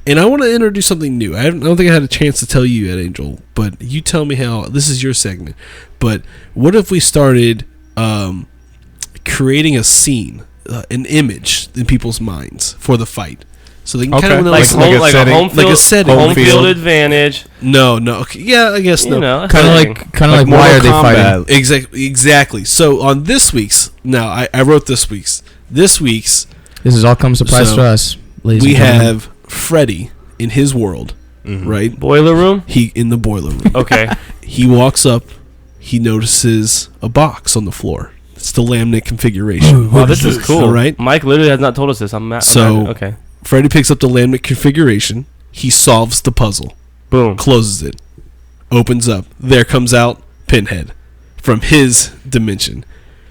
And I want to introduce something new. I don't think I had a chance to tell you yet, Angel. But you tell me how. This is your segment. But what if we started creating a scene, an image in people's minds for the fight, so they can kind Okay. of know Like, like a a setting- home like field, a setting. home Home field field. advantage. No. Okay, yeah, I guess no. You know, Kind of setting. like why are they Mortal fighting? Kombat. Exactly. So on this week's, now I wrote this week's. This week's This is all come surprise So, to us, ladies. we and gentlemen. have Freddy in his world, Mhm. right? boiler room. He in the boiler room. Okay. He walks up. He notices a box on the floor. It's the laminate configuration. Wow, this is cool. All right. Mike literally has not told us this. I'm mad. So- okay. Freddy picks up the laminate configuration. He solves the puzzle. Boom. Closes it. Opens up. There comes out Pinhead from his dimension.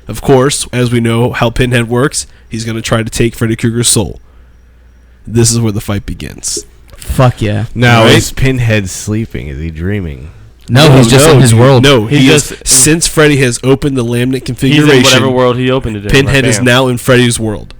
Of course, as we know how Pinhead works, he's going to try to take Freddy Krueger's soul. This is where the fight begins. Fuck yeah. Now, Right? is Pinhead sleeping? Is he dreaming? No, he's just in his dude, world. No, He he just- is. Since Freddy has opened the laminate He's configuration, in whatever world he opened it in. Pinhead Like, is bam. now in Freddy's world.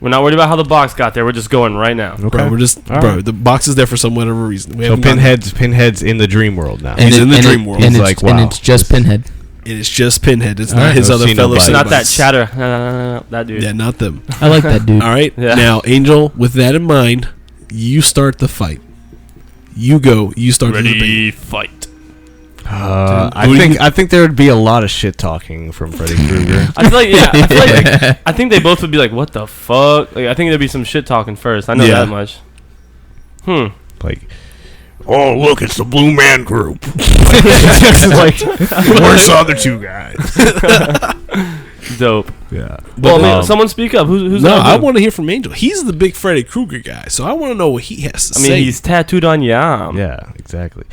We're not worried about how the box got there. We're just going right now. Okay. Bro, we're just All bro. right. The box is there for some whatever reason. We So haven't gotten- Pinhead's in the dream world now. He's in the dream it- world. and He's it's, like, and wow, it's just this- Pinhead. and it's just Pinhead. It's All not right. his I've other seen fellow. nobody. Not that Cenobites. chatter. No, that dude. Yeah, not them. I like that dude. All right. Yeah. Now, Angel, with that in mind, you start the fight. You go. You start the debate. Ready, fight. I think there would be a lot of shit talking from Freddy Krueger. I feel like I think they both would be like, "What the fuck?" Like, I think there'd be some shit talking first. I know Yeah. that much. Like, oh look, it's the Blue Man Group. Like, where's the other two guys? Dope. Yeah. Well, But, someone speak up. Who's no, that? I want to hear from Angel. He's the big Freddy Krueger guy, so I want to know what he has to I mean, say. he's tattooed on your arm. Yeah, exactly.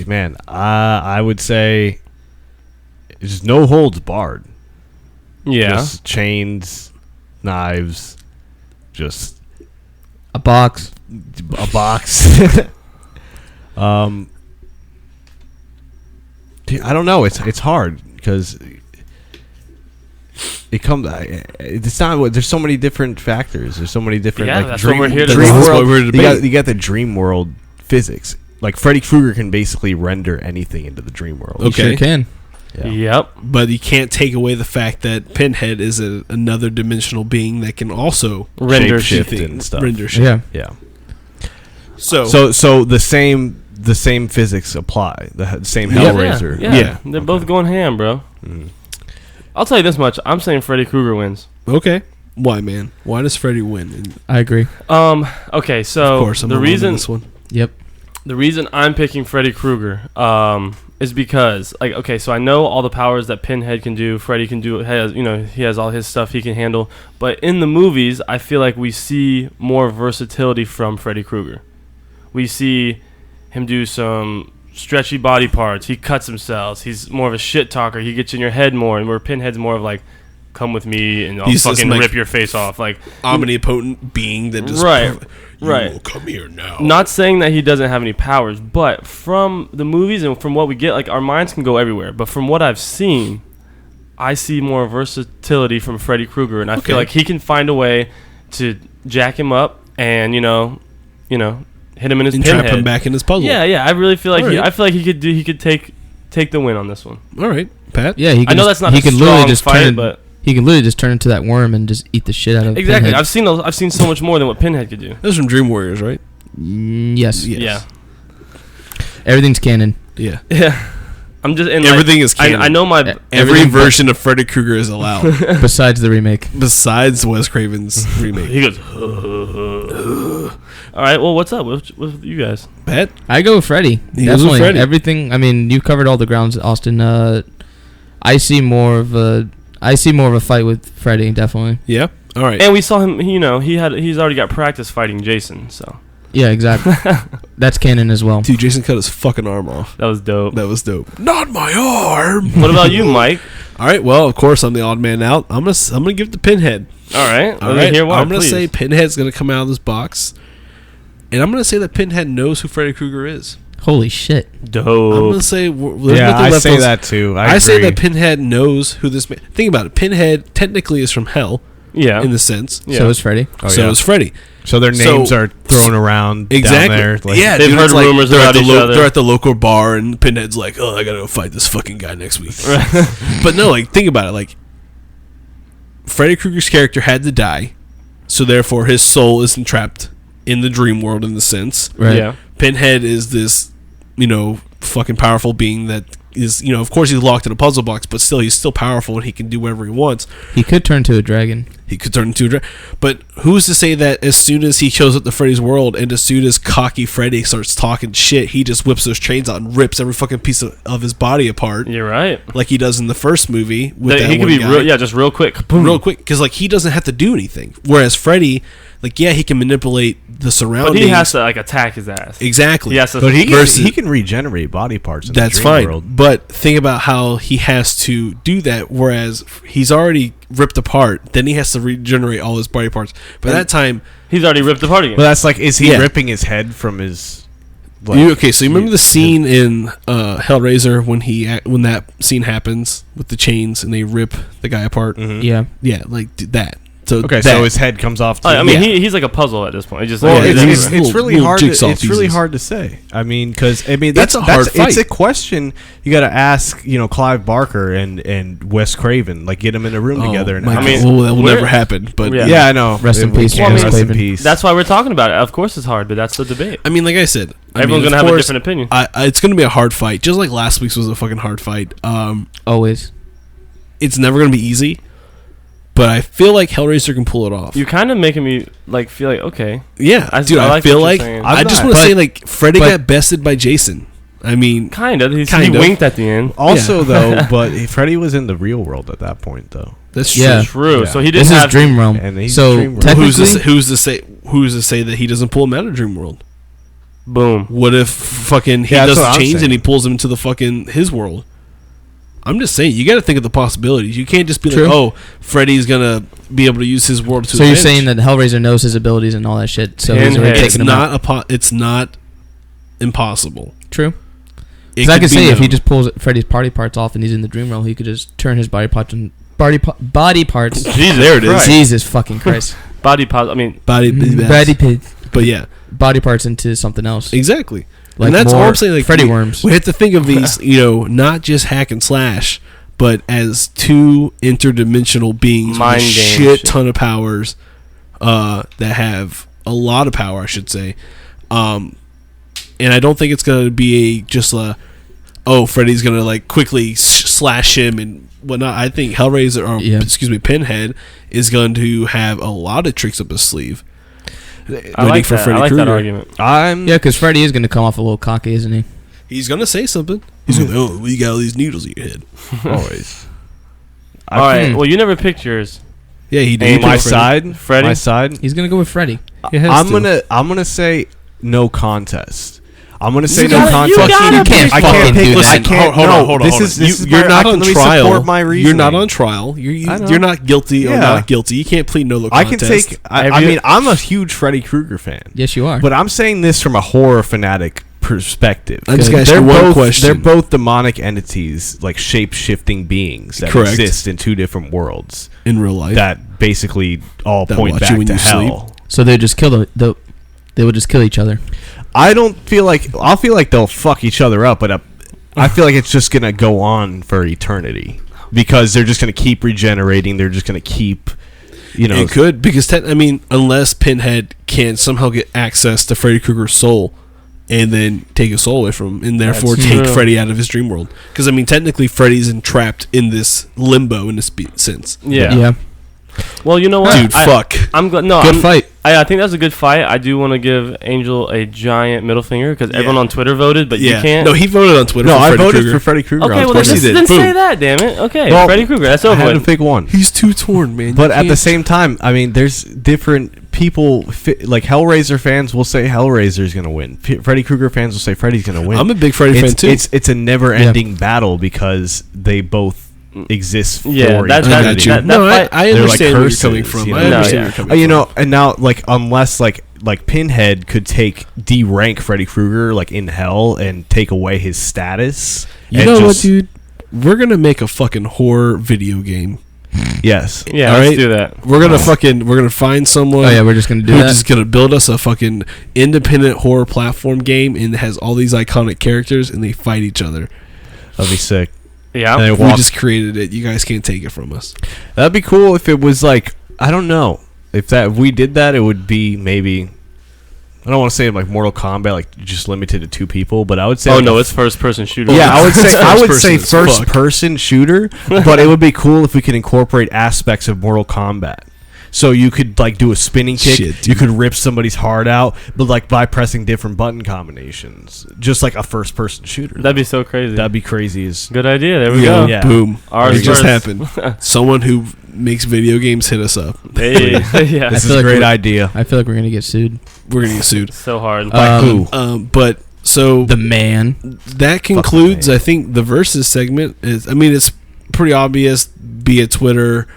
Man, I would say it's no holds barred. Yeah. Just chains, knives, just A box. a box. I don't know. It's hard because it comes. It's not. There's so many different factors. There's so many different. Yeah, like that's dream, what we're here to dream That's world. what we're debating. You got the dream world physics. Like Freddy Krueger can basically render anything into the dream world. You Okay. sure can. Yeah. Yep. But you can't take away the fact that Pinhead is another dimensional being that can also Render Shape-shift things, and stuff. Render shit. Yeah. Yeah. So, So the same physics apply. The same Yeah. Hellraiser. Yeah. Yeah. They're both going ham, bro. Mm. I'll tell you this much. I'm saying Freddy Krueger wins. okay. Why, man? Why does Freddy win? And I agree. Okay, so of course, I'm the alone in reason this one. Yep. the reason I'm picking Freddy Krueger is because, like, okay, so I know all the powers that Pinhead can do, Freddy can do, he has all his stuff he can handle, but in the movies, I feel like we see more versatility from Freddy Krueger. We see him do some stretchy body parts, he cuts himself, he's more of a shit talker, he gets in your head more, and where Pinhead's more of like, come with me and I'll He's just fucking like- rip your face off, like, Omnipotent being that just Right, You right. will come here now. not saying that he doesn't have any powers, but from the movies and from what we get, like, our minds can go everywhere. But from what I've seen, I see more versatility from Freddy Krueger, and I Okay. feel like he can find a way to jack him up and hit him in his and pinhead. trap him back in his puzzle. Yeah. I really feel like All right. I feel like he could take the win on this one. All right, Pat. Yeah, he I can know just- that's not he a can literally strong just fight, turn but he can literally just turn into that worm and just eat the shit out of exactly. Pinhead. I've seen so much more than what Pinhead could do. That was from Dream Warriors, right? Yes. Yes. Yeah. Everything's canon. Yeah. Yeah. I'm just and Everything is canon. I know my Eh. Every Everything but- version of Freddy Krueger is allowed, Besides the remake. besides Wes Craven's remake. he goes. All right. Well, what's up with you guys? Pat. I go with Freddy. He goes with Definitely. Freddy. Everything. I mean, you've covered all the grounds, Austin. I see more of a fight with Freddy. Definitely. Yeah. All right. And we saw him. He's already got practice fighting Jason. So Yeah, exactly. That's canon as well. Dude, Jason cut his fucking arm off. that was dope. That was dope. Not my arm. What about you, Mike? All right. Well, of course, I'm the odd man out. I'm gonna give it to Pinhead. All right. All Let me right. hear why, I'm gonna please. say Pinhead's gonna come out of this box, and I'm gonna say that Pinhead knows who Freddy Krueger is. Holy shit. I'm dope. gonna say Yeah, I say that too. I say agree. that Pinhead knows who this man. Think about it. Pinhead technically is from hell Yeah. in the sense. Yeah. So is Freddy. Oh, so yeah. is Freddy. So their So- names are thrown around Exactly. down there. Like, yeah, They've dude, heard it's like rumors they're about at the each other. They're at the local bar, and Pinhead's like, "Oh, I gotta go fight this fucking guy next week." But no, like, think about it. Like, Freddy Krueger's character had to die, so therefore his soul is entrapped in the dream world in the sense. Right. Yeah. Pinhead is this, fucking powerful being that is, of course he's locked in a puzzle box, but still he's still powerful and he can do whatever he wants. He could turn to a dragon. He could turn into a dragon. But who's to say that as soon as he shows up to Freddy's world and as soon as cocky Freddy starts talking shit, he just whips those chains out and rips every fucking piece of his body apart You're right. like he does in the first movie with that He could one be guy. just real quick. Real quick, because like he doesn't have to do anything. Whereas Freddy, like, yeah, he can manipulate the surroundings. But he has to like attack his ass. Exactly. He has to. But Versus- he can regenerate body parts in That's the dream fine. world. But think about how he has to do that, whereas he's already ripped apart, then he has to regenerate all his body parts. By that time, He's already ripped apart again. Well, that's like, is he Yeah. ripping his head from his? Like, so you remember the scene in Hellraiser when that scene happens with the chains and they rip the guy apart? Mhm. Yeah. Yeah, like that. So Okay, that, so his head comes off. I mean, Yeah. he's like a puzzle at this point. It's just Well, like, yeah, he's it's- everywhere. it's really little hard. jigsaw It's really pieces. hard to say. I mean, because That's a hard fight. It's a question you got to ask. Clive Barker and Wes Craven, like get them in a room together. And my ask- I mean, God. that will we're- never happen. But Yeah. yeah, I know. Rest in peace, Well, I mean, Rest in Craven. peace. That's why we're talking about it. Of course, it's hard, but that's the debate. I mean, like I said, Everyone's of gonna have a course, different opinion. It's gonna be a hard fight, just like last week's was a fucking hard fight. Always. It's never gonna be easy, but I feel like Hellraiser can pull it off. You're kind of making me like feel like okay. Yeah, I dude, I like feel what you're like saying. I I'm just not- want to but- say like Freddy but- got bested by Jason. I mean, Kind of. He Kind of. winked at the end. Also, though, but Freddy was in the real world at that point, though. that's true. Yeah. True. Yeah. So he didn't This is have Dream Realm. And he's So Dream Realm. technically, Who's to say that he doesn't pull him out of Dream World? boom. What if fucking he Yeah, that's does what the I'm change saying. and he pulls him into the fucking his world? I'm just saying, you got to think of the possibilities. You can't just be True. like, oh, Freddy's gonna be able to use his world to. so you're advantage. saying that Hellraiser knows his abilities and all that shit. So he's Pinhead. already it's taking him out. not it's not impossible. True. It Because I could could be say if he known. just pulls Freddy's party parts off and he's in the dream realm, he could just turn his body parts and body parts. Jesus there it is. Christ. Jesus fucking Christ. Body pos. I mean, body, Body but yeah, body parts into something else. exactly. Like and that's all more I'm saying. Like Freddy we, worms. We have to think of these, not just hack and slash, but as two interdimensional beings Mind with a games. shit ton of powers, that have a lot of power, I should say. And I don't think it's gonna be Freddy's gonna like quickly slash him and whatnot. I think Hellraiser, or Yeah. Pinhead, is going to have a lot of tricks up his sleeve. I like that. I like that argument. I'm Yeah, because Freddy is going to come off a little cocky, isn't he? He's gonna say something. He's gonna, oh, we got all these needles in your head. always. All right. Well, you never picked yours. Yeah, he did. And My He picked side, Freddy? my side. He's going to go with Freddy. He has I'm to. gonna say no contest. I'm gonna say You no gotta- you contest. gotta You can't I fucking can't do pick. that. I can't. Hold no, on, hold on. This hold is on. this is You're my- not let on me trial. support my You're not reasoning. on trial. I You're know. you're not guilty or Yeah. not guilty. You can't plead no I contest. can take. Have I you- mean, I'm a huge Freddy Krueger fan, Yes, you are. but I'm saying this from a horror fanatic perspective. I just Good. got you one both, question. They're both demonic entities, like shape-shifting beings that Correct. exist in two different worlds in real life. that basically all That point watch you back when to you hell. So they just kill they would just kill each other. I don't feel like I'll feel like they'll fuck each other up, but I feel like it's just gonna go on for eternity because they're just gonna keep regenerating. They're just gonna keep, It could, because unless Pinhead can somehow get access to Freddy Krueger's soul and then take his soul away from him and therefore That's take true. Freddy out of his dream world. Because technically Freddy's entrapped in this limbo in this sense. Yeah. Well, you know what, Dude, fuck. I'm glad. No, Good I'm, fight. I think that's a good fight. I do want to give Angel a giant middle finger because Yeah. everyone on Twitter voted, but you can't. No, he voted on Twitter No, for I Freddy voted Krueger. for Freddy Krueger. Okay, on well, course then, he Twitter. did. then say Boom. that, damn it. Okay, Well, Freddy Krueger. That's I over had to with. pick one. He's too torn, man. But You at the can't- same time, I mean, there's different people. Like Hellraiser fans will say Hellraiser's going to win. Freddy Krueger fans will say Freddy's going to win. I'm a big Freddy fan too. It's a never-ending battle because they both exist for Yeah, eternity. that's- I got you. that No, fight- I They're like understand where you're curses, coming from. you I know? understand No, where you're coming You from. know, and now like unless like Pinhead could take D-rank Freddy Krueger like in hell and take away his status. You and know what, just- dude? We're gonna make a fucking horror video game. Yes. Yeah, All let's right. do that. We're gonna find someone. Oh yeah, we're just going to do who's that. just gonna build us a fucking independent horror platform game and it has all these iconic characters and they fight each other. That'd be sick. Yeah. And they We walk- just created it. You guys can't take it from us. That'd be cool if it was like I don't know if we did that it would be maybe I don't want to say like Mortal Kombat like just limited to two people but I would say Oh like no, a it's first person shooter. yeah, I would say First person as fuck. first person shooter, but it would be cool if we could incorporate aspects of Mortal Kombat. So you could like do a spinning kick, Shit, you dude. could rip somebody's heart out, but like by pressing different button combinations, just like a first person shooter. That'd be so crazy. That'd be crazy. As Good idea. There we Yeah, go. Yeah. boom. Ours it just first. happened. Someone who makes video games hit us up. Hey, yeah. this is feel a like great we're- idea. I feel like we're going to get sued. We're gonna get sued. So hard. By who? But so The man. that concludes, I think, the versus segment. It's pretty obvious, be it Twitter,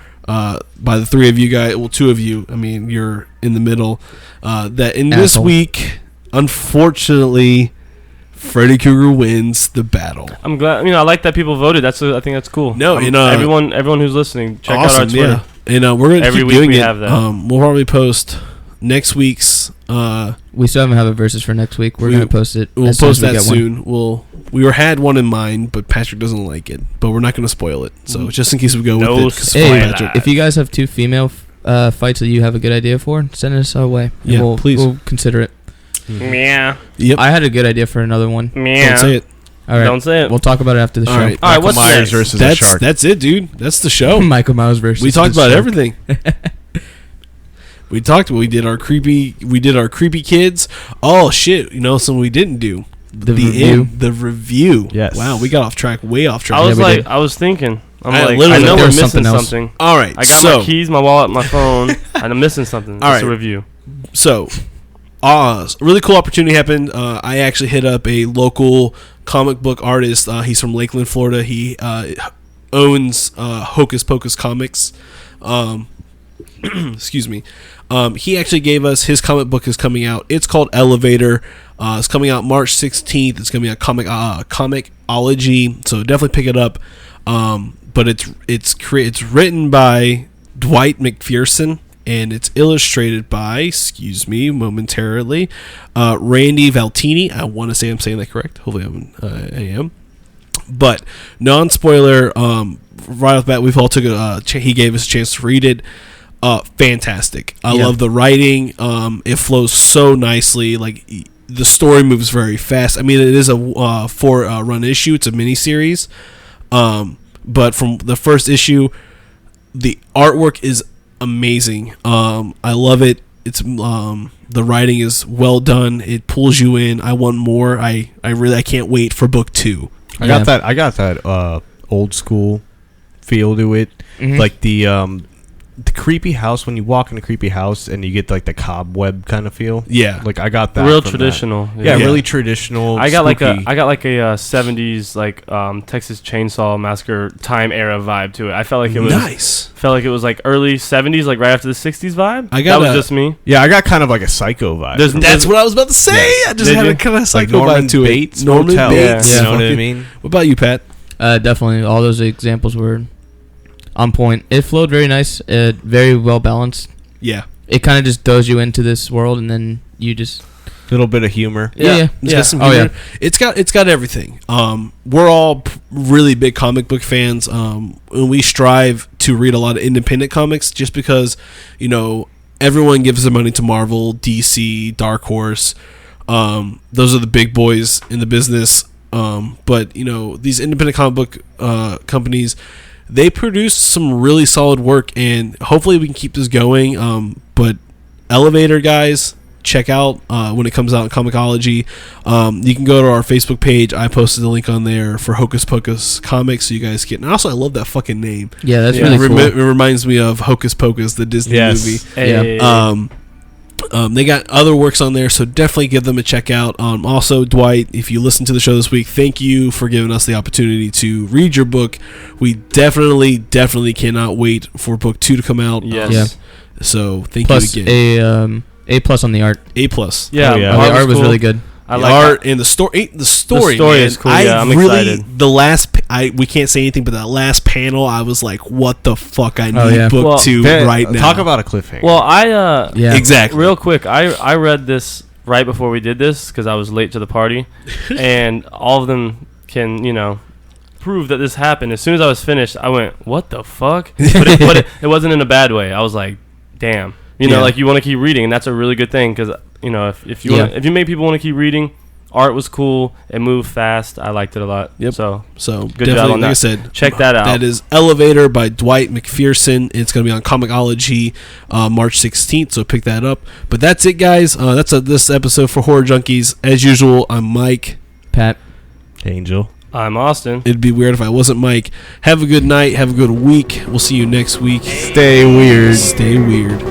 by the three of you guys, well, two of you, you're in the middle, that in this Asshole. week, unfortunately, Freddy Krueger wins the battle. I'm glad. I like that people voted. I think that's cool. No, everyone who's listening, check out our Awesome, Twitter. And we're going to Every keep week doing we it. have that. We'll probably post next week's. We still haven't have a versus for next week. We're gonna post it. We'll as soon post as we that get one. soon. We had one in mind, but Patrick doesn't like it. But we're not going to spoil it. So just in case we go No with it, 'cause Hey, spoilers. Patrick. if you guys have two female fights that you have a good idea for, send us our way. And Yeah, please. We'll consider it. Meow. Yep. I had a good idea for another one. Meow. Don't say it. All right, Don't say it. we'll talk about it after the All show. right. All right, Michael what's Myers next? versus a That's shark. that's it, dude. That's the show. Michael Myers versus. We talked the about shark. everything. We did our creepy kids. Oh shit! You know something we didn't do. The review. The review. Yes. Wow, we got off track. Way off track. I was we like, did. I was thinking. I'm I like, literally I know thought we're there was missing something else. something. All right. I got my keys, my wallet, my phone, and I'm missing something. All Just a right. review. So, really cool opportunity happened. I actually hit up a local comic book artist. He's from Lakeland, Florida. He owns Hocus Pocus Comics. Excuse me. He actually gave us his comic book is coming out. It's called Elevator. It's coming out March 16th. It's going to be a Comixology, so definitely pick it up. But it's written by Dwight McPherson, and it's illustrated by, excuse me, momentarily, Randy Valtini. I want to say I'm saying that correct. Hopefully I am. But non-spoiler, right off the bat, we've all took he gave us a chance to read it. Fantastic. I Yeah. love the writing. It flows so nicely. Like the story moves very fast. I mean, it is a 4-run issue. It's a miniseries. But from the first issue, the artwork is amazing. I love it. It's the writing is well done. It pulls you in. I want more. I can't wait for book 2. I got that old school feel to it. Mhm. Like the creepy house, when you walk in a creepy house and you get like the cobweb kind of feel. Yeah. Like I got that. Real from traditional. that. Yeah, Yeah. really traditional. I got spooky. like a 70s like Texas Chainsaw Massacre time era vibe to it. I felt like it was Nice. like early 70s, like right after the 60s vibe. I got that was a- just me. Yeah, I got kind of like a psycho vibe. That's what I was about to say. I just Did had you? a kind of like psycho Norman vibe to Bates it. Norman Motel. Bates. Yeah. You know what I Fucking- mean? What about you, Pat? Definitely, all those examples were on point. It flowed very nice. Very well balanced. Yeah. It kind of just throws you into this world, and then you just Little bit of humor. yeah. It's got some Oh, humor. It's got everything. We're all really big comic book fans. And we strive to read a lot of independent comics just because, everyone gives their money to Marvel, DC, Dark Horse. Those are the big boys in the business. But these independent comic book companies, they produce some really solid work, and hopefully we can keep this going. But Elevator, guys, check out when it comes out in Comixology. You can go to our Facebook page. I posted the link on there for Hocus Pocus Comics, so you guys get. And also, I love that fucking name. Yeah, that's Yeah. really cool. It reminds me of Hocus Pocus, the Disney Yes. movie. Yeah. They got other works on there, so definitely give them a check out. Also, Dwight, if you listen to the show this week, thank you for giving us the opportunity to read your book. We definitely cannot wait for book 2 to come out. Yes. Yeah. So thank Plus you again. A plus on the art. A plus. Yeah, Oh, yeah. The art art was cool. really good. I The like art and the story. The story man, is cool, yeah, I'm excited. We can't say anything, but that last panel, I was like, "What the fuck? I need Oh, yeah. book Well, 2 That- right now." Talk about a cliffhanger. Well, Yeah. exactly. real quick, I read this right before we did this because I was late to the party, and all of them can prove that this happened. As soon as I was finished, I went, "What the fuck?" But it wasn't in a bad way. I was like, "Damn." Yeah. Like you want to keep reading, and that's a really good thing because if you Yeah. if you make people want to keep reading, art was cool. It moved fast. I liked it a lot. Yep. So So Good definitely, job on like I that. said, check that out. That is Elevator by Dwight McPherson. It's going to be on Comixology March 16th, so pick that up. But that's it, guys. That's this episode for Horror Junkies. As usual, I'm Mike. Pat. Angel. I'm Austin. It'd be weird if I wasn't Mike. Have a good night. Have a good week. We'll see you next week. Stay weird. Stay weird.